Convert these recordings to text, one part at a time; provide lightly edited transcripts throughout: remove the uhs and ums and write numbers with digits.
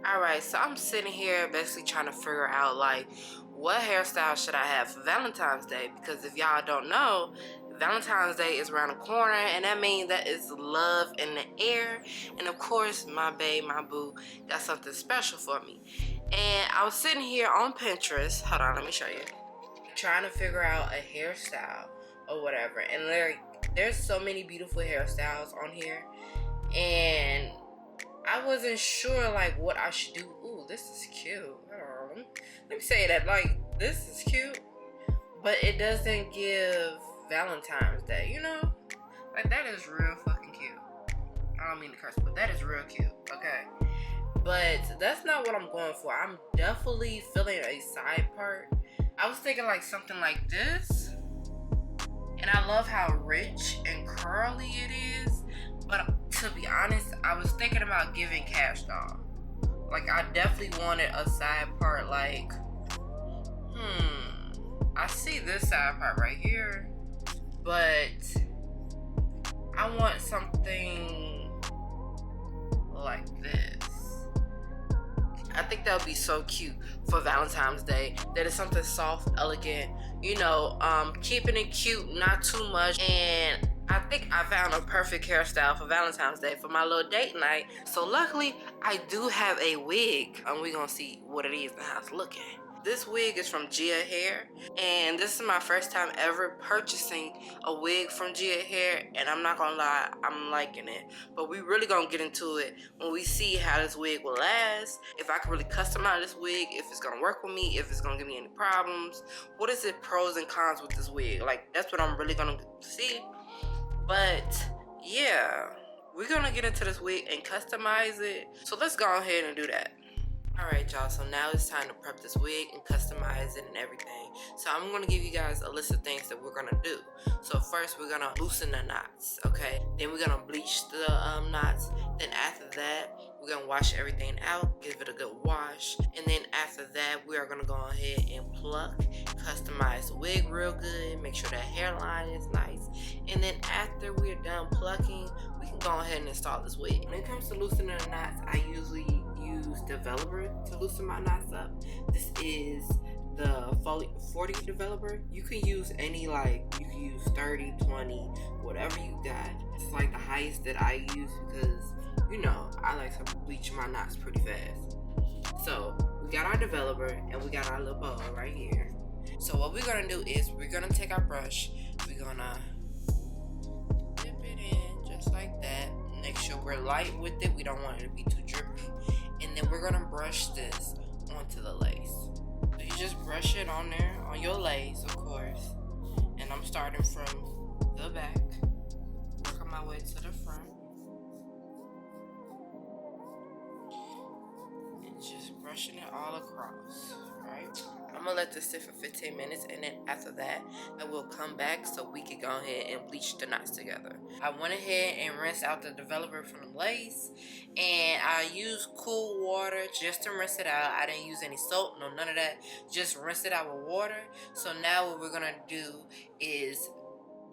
Alright, so I'm sitting here basically trying to figure out like what hairstyle should I have for Valentine's Day, because if y'all don't know, Valentine's Day is around the corner, and that means that is love in the air. And of course my babe, my boo, got something special for me. And I was sitting here on Pinterest, hold on, let me show you, trying to figure out a hairstyle or whatever. And there's so many beautiful hairstyles on here, and I wasn't sure like what I should do. Ooh, this is cute. Hold on. Let me say that, like, this is cute, but it doesn't give Valentine's Day, you know? Like, that is real fucking cute. I don't mean to curse, but that is real cute, okay? But that's not what I'm going for. I'm definitely feeling a side part. I was thinking like something like this. And I love how rich and curly it is. But to be honest, I was thinking about giving Cash Doll. Like, I definitely wanted a side part like, I see this side part right here, but I want something like this. I think that would be so cute for Valentine's Day. That is something soft, elegant, you know, keeping it cute, not too much. And I think I found a perfect hairstyle for Valentine's Day for my little date night. So luckily, I do have a wig, and we're gonna see what it is and how it's looking. This wig is from Geeta Hair, and this is my first time ever purchasing a wig from Geeta Hair, and I'm not gonna lie, I'm liking it. But we really gonna get into it when we see how this wig will last, if I can really customize this wig, if it's gonna work with me, if it's gonna give me any problems, what is the pros and cons with this wig. Like, that's what I'm really gonna see. But yeah, we're gonna get into this wig and customize it. So let's go ahead and do that. Alright y'all, so now it's time to prep this wig and customize it and everything. So I'm going to give you guys a list of things that we're going to do. So first we're going to loosen the knots, okay? Then we're going to bleach the knots. Then after that, we're going to wash everything out, give it a good wash. And then after that, we are going to go ahead and pluck, customize the wig real good, make sure that hairline is nice. And then after we're done plucking, we can go ahead and install this wig. When it comes to loosening the knots, I usually use developer to loosen my knots up. This is the 40 developer. You can use any, like, you can use 30, 20, whatever you got. It's like the highest that I use because, you know, I like to bleach my knots pretty fast. So we got our developer and we got our little bowl right here. So what we're gonna do is we're gonna take our brush, we're gonna dip it in just like that. Make sure we're light with it, we don't want it to be too drippy. And then we're gonna brush this onto the lace. So you just brush it on there, on your lace, of course. And I'm starting from the back, working my way to the front. And just brushing it all across, right? I'm gonna let this sit for 15 minutes, and then after that, I will come back so we can go ahead and bleach the knots together. I went ahead and rinsed out the developer from the lace, and I used cool water just to rinse it out. I didn't use any soap, no none of that. Just rinse it out with water. So now what we're gonna do is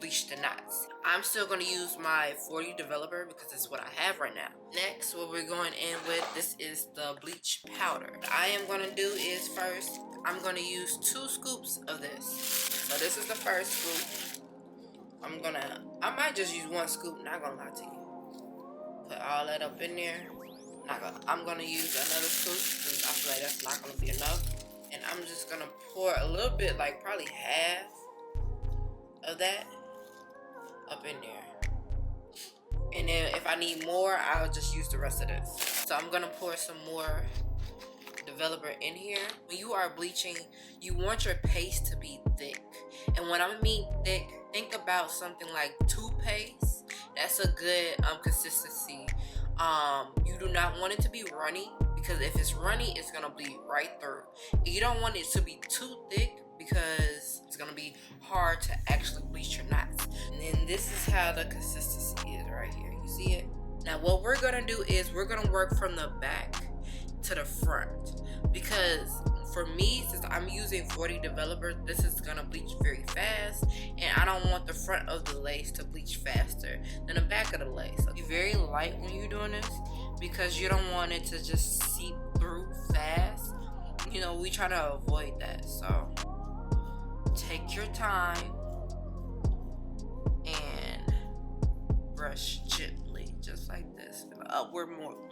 bleach the knots. I'm still going to use my 40 developer because that's what I have right now. Next, what we're going in with, this is the bleach powder. What I am going to do is first, I'm going to use 2 scoops of this. So this is the first scoop. I might just use 1 scoop, not going to lie to you. Put all that up in there. I'm going to use another scoop because I feel like that's not going to be enough. And I'm just going to pour a little bit, like probably half of that up in there. And then if I need more, I'll just use the rest of this. So I'm gonna pour some more developer in here. When you are bleaching, you want your paste to be thick. And when I mean thick, think about something like toothpaste. That's a good consistency. You do not want it to be runny, because if it's runny, it's gonna bleed right through. You don't want it to be too thick because it's gonna be hard to actually bleach your knots. And then this is how the consistency is right here. You see it? Now what we're gonna do is we're gonna work from the back to the front, because for me, since I'm using 40 developer, this is gonna bleach very fast, and I don't want the front of the lace to bleach faster than the back of the lace. So be very light when you're doing this, because you don't want it to just seep fast. You know, we try to avoid that. So take your time and brush gently, just like this, upward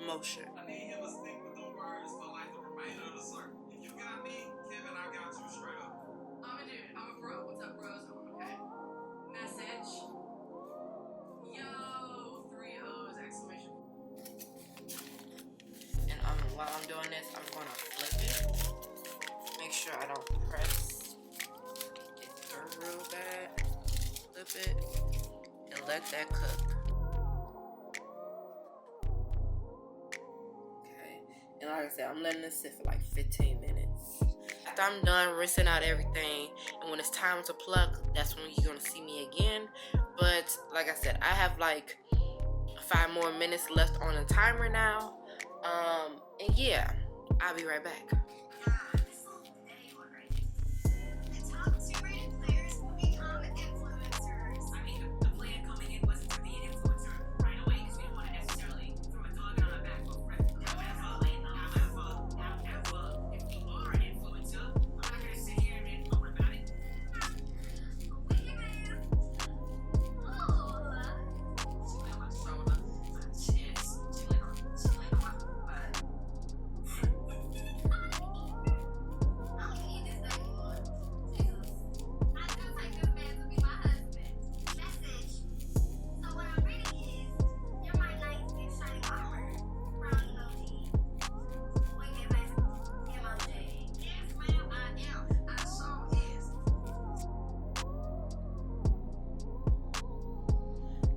motion. I need him to stick with the words for like the remainder of the circle. If you got me, Kevin, I got you straight up. I'm a dude. I'm a bro. What's up, bros? Okay. Message. Yo, 3 O's, exclamation. And while I'm doing this, I'm gonna flip it. Make sure I don't press it through real bad. Flip it and let that cook. Okay. And like I said, I'm letting this sit for like 15 minutes. After I'm done rinsing out everything, and when it's time to pluck, that's when you're gonna see me again. But like I said, I have like 5 more minutes left on the timer now. And yeah, I'll be right back.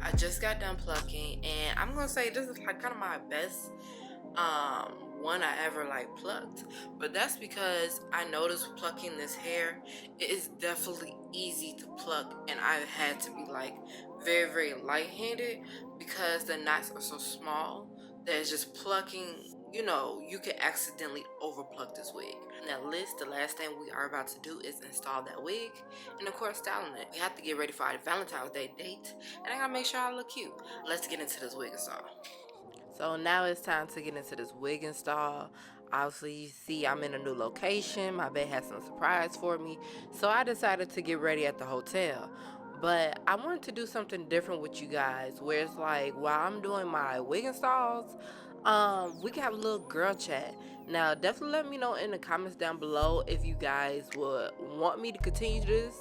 I just got done plucking, and I'm gonna say this is like kind of my best one I ever like plucked. But that's because I noticed plucking this hair, it is definitely easy to pluck, and I had to be like very, very light-handed because the knots are so small that it's just plucking, you know, you can accidentally over pluck this wig. Now the last thing we are about to do is install that wig, and of course styling it. We have to get ready for our Valentine's Day date, and I gotta make sure I look cute. Let's get into this wig install. So now it's time to get into this wig install. Obviously, you see I'm in a new location. My bae has some surprise for me, so I decided to get ready at the hotel. But I wanted to do something different with you guys, where it's like while I'm doing my wig installs, we can have a little girl chat. Now, definitely let me know in the comments down below if you guys would want me to continue this,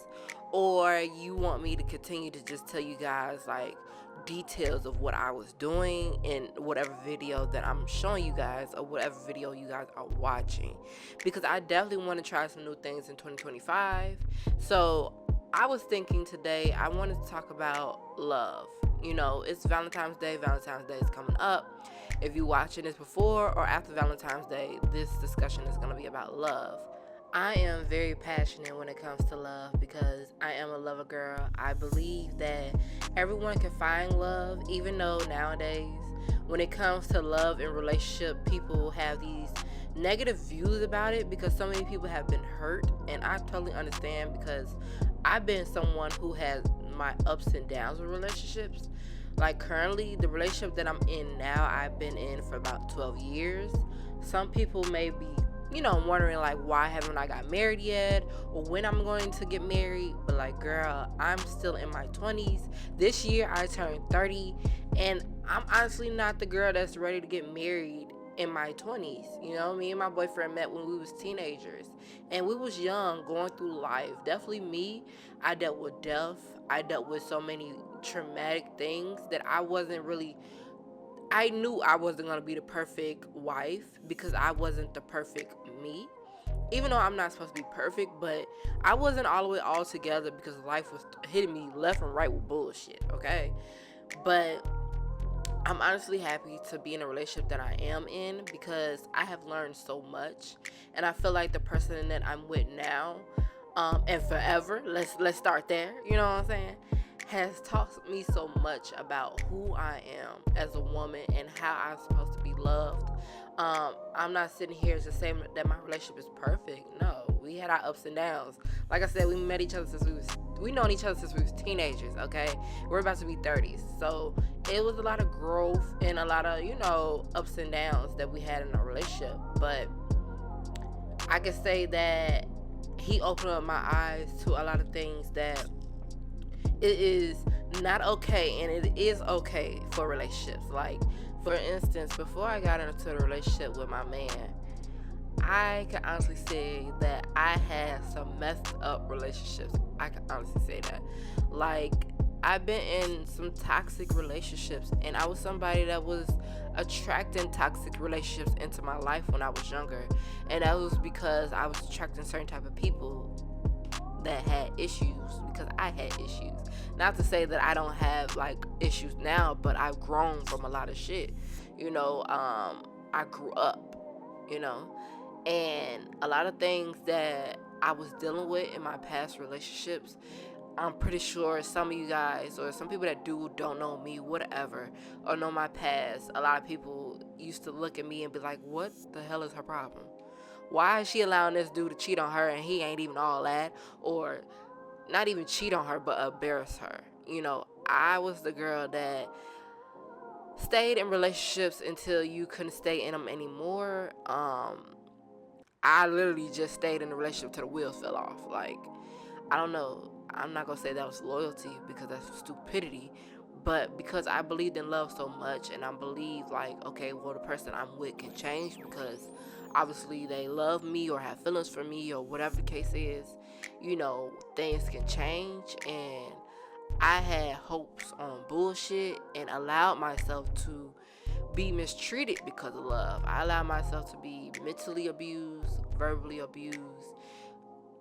or you want me to continue to just tell you guys like details of what I was doing in whatever video that I'm showing you guys, or whatever video you guys are watching, because I definitely want to try some new things in 2025. So I was thinking today I wanted to talk about love. You know, it's Valentine's Day. Valentine's Day is coming up. If you're watching this before or after Valentine's Day, this discussion is going to be about love. I am very passionate when it comes to love because I am a lover girl. I believe that everyone can find love, even though nowadays when it comes to love and relationship, people have these negative views about it because so many people have been hurt, and I totally understand because I've been someone who has my ups and downs with relationships. Like currently, the relationship that I'm in now, I've been in for about 12 years. Some people may be, you know, wondering like, why haven't I got married yet, or when I'm going to get married. But like, girl, I'm still in my 20s. This year I turned 30, and I'm honestly not the girl that's ready to get married in my 20s. You know, me and my boyfriend met when we was teenagers, and we was young, going through life. Definitely me, I dealt with death. I dealt with so many traumatic things that I knew I wasn't going to be the perfect wife because I wasn't the perfect me. Even though I'm not supposed to be perfect, but I wasn't all the way all together because life was hitting me left and right with bullshit, okay? But I'm honestly happy to be in a relationship that I am in because I have learned so much, and I feel like the person that I'm with now, and forever, let's start there, you know what I'm saying, has taught me so much about who I am as a woman and how I'm supposed to be loved. I'm not sitting here just saying that my relationship is perfect. No, we had our ups and downs. Like I said, we met each other since we known each other since we was teenagers, okay? We're about to be 30s. So it was a lot of growth and a lot of, you know, ups and downs that we had in our relationship. But I can say that he opened up my eyes to a lot of things that it is not okay, and it is okay for relationships. Like, for instance, before I got into a relationship with my man, I can honestly say that I had some messed up relationships. I can honestly say that. Like, I've been in some toxic relationships, and I was somebody that was attracting toxic relationships into my life when I was younger. And that was because I was attracting certain type of people that had issues, because I had issues. Not to say that I don't have like issues now, but I've grown from a lot of shit. I grew up, you know, and a lot of things that I was dealing with in my past relationships, I'm pretty sure some of you guys or some people that don't know me, whatever, or know my past, a lot of people used to look at me and be like, what the hell is her problem? Why is she allowing this dude to cheat on her and he ain't even all that? Or not even cheat on her, but embarrass her. I was the girl that stayed in relationships until you couldn't stay in them anymore. I literally just stayed in a relationship till the wheels fell off. Like, I don't know. I'm not gonna say that was loyalty because that's stupidity, but because I believed in love so much, and I believe like, okay, well, the person I'm with can change because obviously they love me or have feelings for me or whatever the case is. Things can change, and I had hopes on bullshit and allowed myself to be mistreated because of love. I allowed myself to be mentally abused, verbally abused,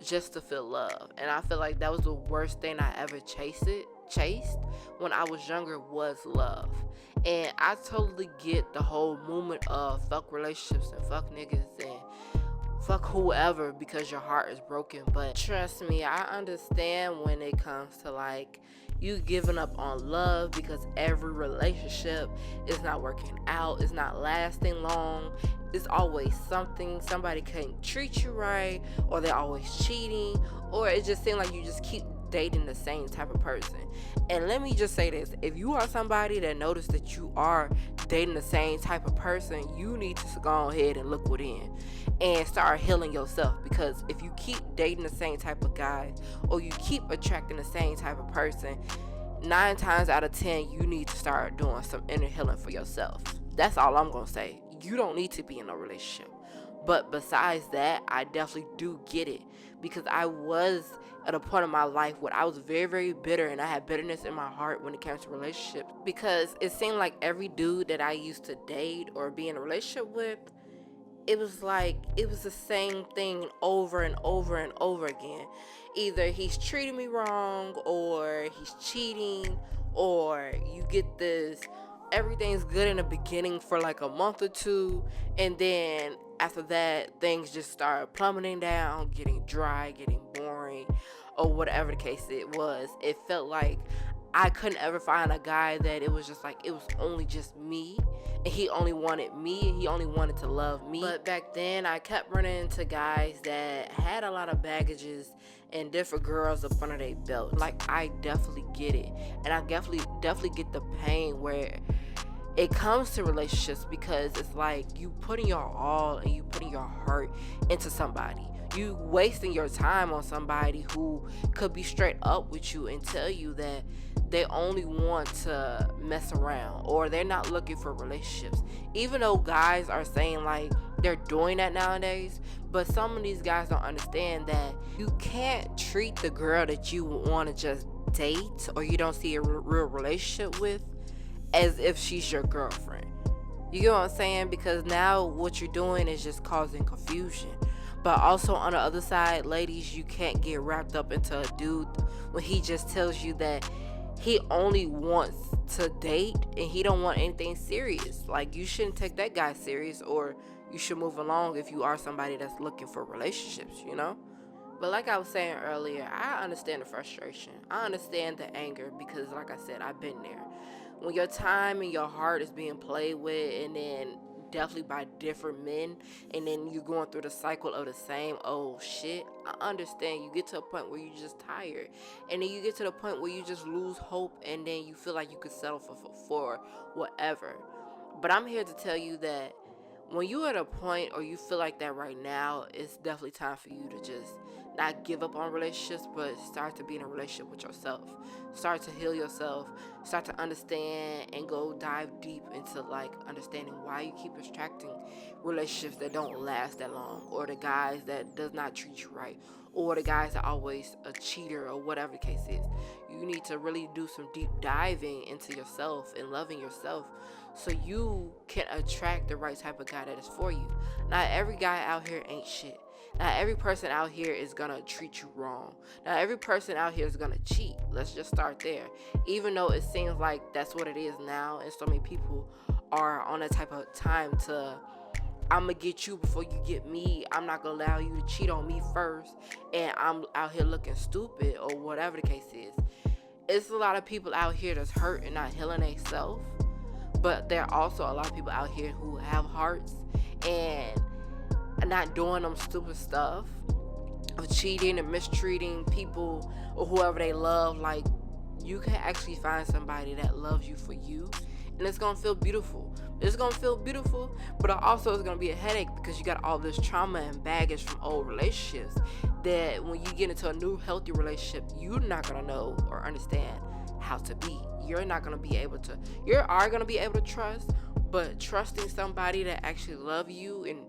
just to feel love. And I feel like that was the worst thing I ever chased when I was younger, was love. And I totally get the whole movement of fuck relationships and fuck niggas and fuck whoever because your heart is broken. But trust me, I understand when it comes to like you giving up on love, because every relationship is not working out, it's not lasting long. It's always something. Somebody can't treat you right, or they're always cheating, or it just seems like you just keep dating the same type of person. And let me just say this: if you are somebody that notice that you are dating the same type of person, you need to go ahead and look within and start healing yourself. Because if you keep dating the same type of guy, or you keep attracting the same type of person, 9 times out of 10 you need to start doing some inner healing for yourself. That's all I'm gonna say. You don't need to be in a relationship. But besides that, I definitely do get it, because I was at a point in my life where I was very, very bitter, and I had bitterness in my heart when it came to relationships, because it seemed like every dude that I used to date or be in a relationship with, it was like it was the same thing over and over and over again. Either he's treating me wrong, or he's cheating, or you get this everything's good in the beginning for like a month or two, and then after that things just start plummeting down, getting dry, getting boring, or whatever the case it was. It felt like I couldn't ever find a guy that it was just like it was only just me, and he only wanted me, and he only wanted to love me. But back then I kept running into guys that had a lot of baggages and different girls up under their belt. Like, I definitely get it, and I definitely get the pain where it comes to relationships, because it's like you putting your all and you putting your heart into somebody. You wasting your time on somebody who could be straight up with you and tell you that they only want to mess around, or they're not looking for relationships. Even though guys are saying like they're doing that nowadays, but some of these guys don't understand that you can't treat the girl that you want to just date, or you don't see a real relationship with, as if she's your girlfriend. You get what I'm saying? Because now what you're doing is just causing confusion. But also on the other side, ladies, you can't get wrapped up into a dude when he just tells you that he only wants to date and he don't want anything serious. Like, you shouldn't take that guy serious, or you should move along if you are somebody that's looking for relationships. But like I was saying earlier, I understand the frustration. I understand the anger, because like I said, I've been there. When your time and your heart is being played with, and then definitely by different men, and then you're going through the cycle of the same old shit, I understand. You get to a point where you're just tired, and then you get to the point where you just lose hope, and then you feel like you could settle for whatever. But I'm here to tell you that when you're at a point or you feel like that right now, it's definitely time for you to just not give up on relationships, but start to be in a relationship with yourself. Start to heal yourself. Start to understand and go dive deep into like understanding why you keep attracting relationships that don't last that long, or the guys that does not treat you right, or the guys that always a cheater, or whatever the case is. You need to really do some deep diving into yourself and loving yourself so you can attract the right type of guy that is for you. Not every guy out here ain't shit. Not every person out here is gonna treat you wrong. Not every person out here is gonna cheat. Let's just start there. Even though it seems like that's what it is now, and so many people are on that type of time to, I'm gonna get you before you get me. I'm not gonna allow you to cheat on me first, and I'm out here looking stupid, or whatever the case is. It's a lot of people out here that's hurt and not healing themselves, but there are also a lot of people out here who have hearts and not doing them stupid stuff of cheating and mistreating people or whoever they love. Like, you can actually find somebody that loves you for you, and it's gonna feel beautiful. It's gonna feel beautiful, but also it's gonna be a headache because you got all this trauma and baggage from old relationships that when you get into a new healthy relationship, you're not gonna know or understand how to be. You're not gonna be able to. You are gonna be able to trust, but trusting somebody that actually love you and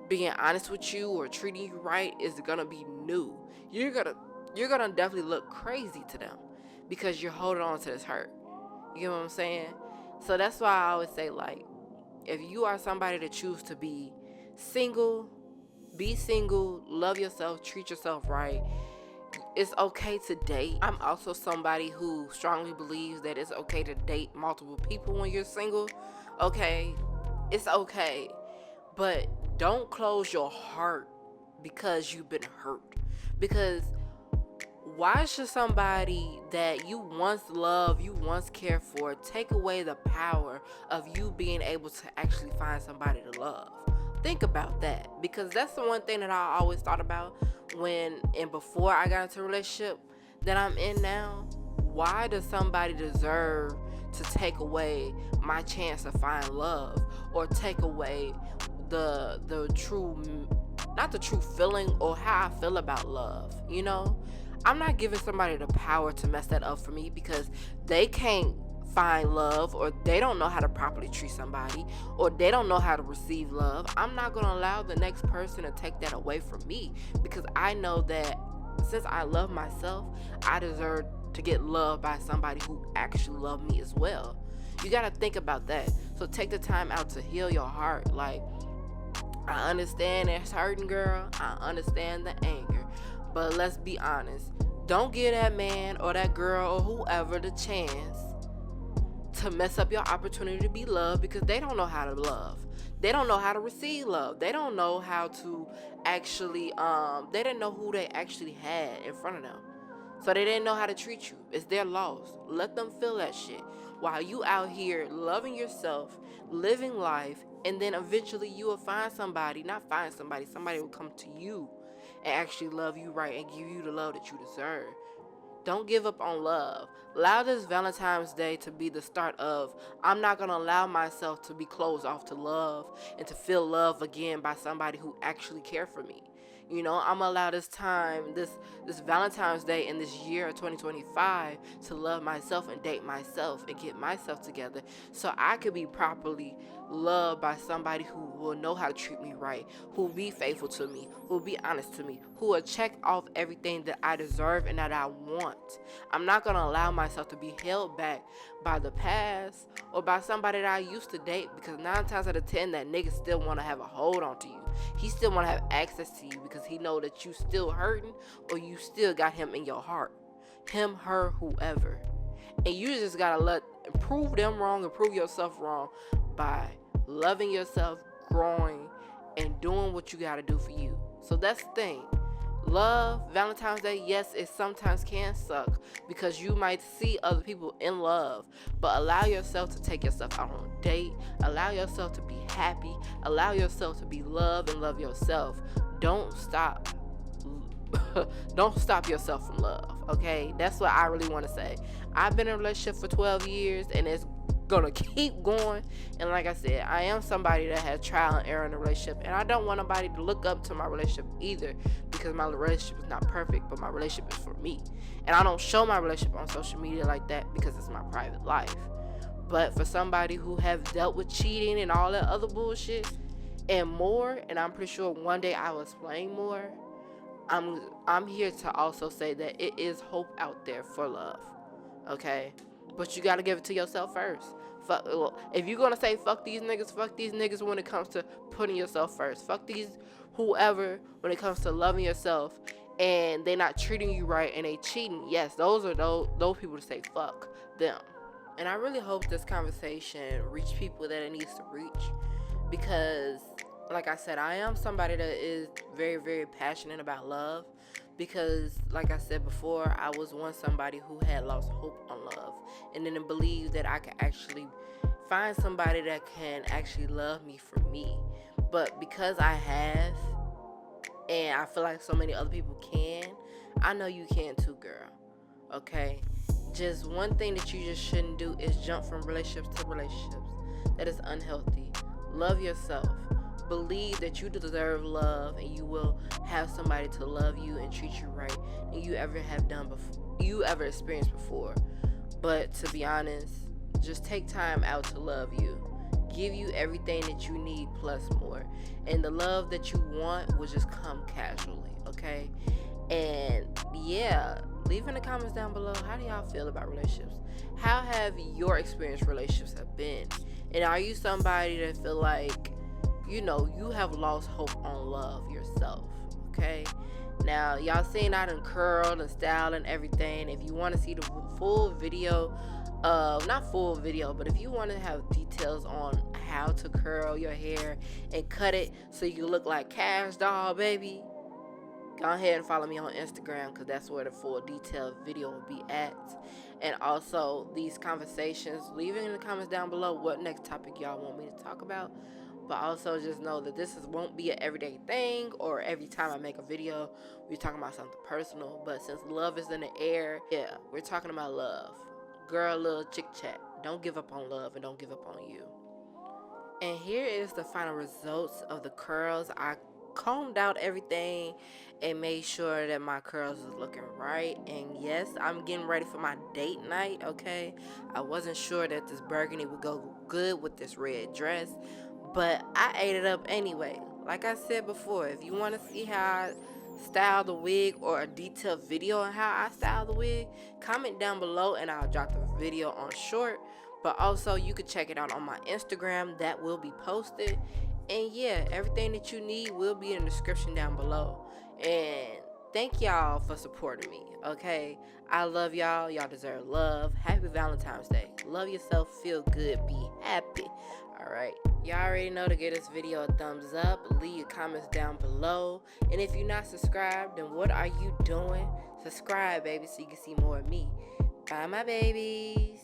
being honest with you or treating you right is gonna be new. You're gonna definitely look crazy to them because you're holding on to this hurt. You know what I'm saying? So that's why I always say, like, if you are somebody that choose to be single, love yourself, treat yourself right. It's okay to date. I'm also somebody who strongly believes that it's okay to date multiple people when you're single. Okay, it's okay, but don't close your heart because you've been hurt. Because why should somebody that you once loved, you once cared for, take away the power of you being able to actually find somebody to love? Think about that, because that's the one thing that I always thought about when and before I got into a relationship that I'm in now. Why does somebody deserve to take away my chance to find love, or take away the true, not the true feeling or how I feel about love? You know, I'm not giving somebody the power to mess that up for me because they can't find love, or they don't know how to properly treat somebody, or they don't know how to receive love. I'm not going to allow the next person to take that away from me, because I know that since I love myself, I deserve to get loved by somebody who actually loves me as well. You got to think about that. So take the time out to heal your heart. Like, I understand it's hurting, girl. I understand the anger. But let's be honest. Don't give that man or that girl or whoever the chance to mess up your opportunity to be loved, because they don't know how to love. They don't know how to receive love. They don't know how to actually, they didn't know who they actually had in front of them. So they didn't know how to treat you. It's their loss. Let them feel that shit. While you out here loving yourself, living life, and then eventually you will find somebody, somebody will come to you and actually love you right and give you the love that you deserve. Don't give up on love. Allow this Valentine's Day to be the start of, I'm not going to allow myself to be closed off to love and to feel love again by somebody who actually cares for me. You know, I'm going to allow this time, this Valentine's Day in this year of 2025 to love myself and date myself and get myself together so I could be properly loved by somebody who will know how to treat me right, who will be faithful to me, who will be honest to me, who will check off everything that I deserve and that I want. I'm not going to allow myself to be held back by the past or by somebody that I used to date, because 9 times out of 10 that nigga still want to have a hold on to you. He still want to have access to you because he know that you still hurting, or you still got him in your heart. Him, her, whoever. And you just got to prove them wrong and prove yourself wrong by loving yourself, growing, and doing what you got to do for you. So that's the thing. Love, Valentine's Day, yes, it sometimes can suck because you might see other people in love, but allow yourself to take yourself out on a date. Allow yourself to be happy. Allow yourself to be loved and love yourself. Don't stop. Don't stop yourself from love, okay? That's what I really want to say. I've been in a relationship for 12 years, and it's gonna keep going. And like I said, I am somebody that has trial and error in a relationship, and I don't want nobody to look up to my relationship either, because my relationship is not perfect, but my relationship is for me. And I don't show my relationship on social media like that because it's my private life. But for somebody who have dealt with cheating and all that other bullshit and more, and I'm pretty sure one day I will explain more, I'm here to also say that it is hope out there for love. Okay? But you gotta give it to yourself first. If you're gonna say fuck these niggas when it comes to putting yourself first. Fuck these whoever when it comes to loving yourself and they not treating you right and they cheating. Yes, those are those people to say fuck them. And I really hope this conversation reach people that it needs to reach, because like I said, I am somebody that is very, very passionate about love, because like I said before, I was once somebody who had lost hope on love and didn't believe that I could actually find somebody that can actually love me for me. But because I have, and I feel like so many other people can, I know you can too, girl. Okay? Just one thing that you just shouldn't do is jump from relationships to relationships. That is unhealthy. Love yourself. Believe that you deserve love, and you will have somebody to love you and treat you right than you ever have done before, you ever experienced before. But to be honest, just take time out to love you. Give you everything that you need plus more. And the love that you want will just come casually, okay? And yeah, leave in the comments down below, how do y'all feel about relationships? How have your experienced relationships have been? And are you somebody that feel like, you know, you have lost hope on love yourself, okay? Now, y'all seen I done curled and styled and everything. If you want to see the full video, not full video, but if you want to have details on how to curl your hair and cut it so you look like Cash Doll, baby, go ahead and follow me on Instagram, because that's where the full detailed video will be at. And also, these conversations, leave it in the comments down below what next topic y'all want me to talk about. But also just know that won't be an everyday thing, or every time I make a video we're talking about something personal. But since love is in the air, yeah, we're talking about love. Girl, little chick chat. Don't give up on love and don't give up on you. And here is the final results of the curls. I combed out everything and made sure that my curls was looking right. And yes, I'm getting ready for my date night, okay? I wasn't sure that this burgundy would go good with this red dress, but I ate it up anyway. Like I said before, if you want to see how I style the wig or a detailed video on how I style the wig, comment down below and I'll drop the video on short. But also, you can check it out on my Instagram. That will be posted. And yeah, everything that you need will be in the description down below. And thank y'all for supporting me, okay? I love y'all. Y'all deserve love. Happy Valentine's Day. Love yourself. Feel good. Be happy. All right. Y'all already know to give this video a thumbs up. Leave your comments down below. And if you're not subscribed, then what are you doing? Subscribe, baby, so you can see more of me. Bye, my babies.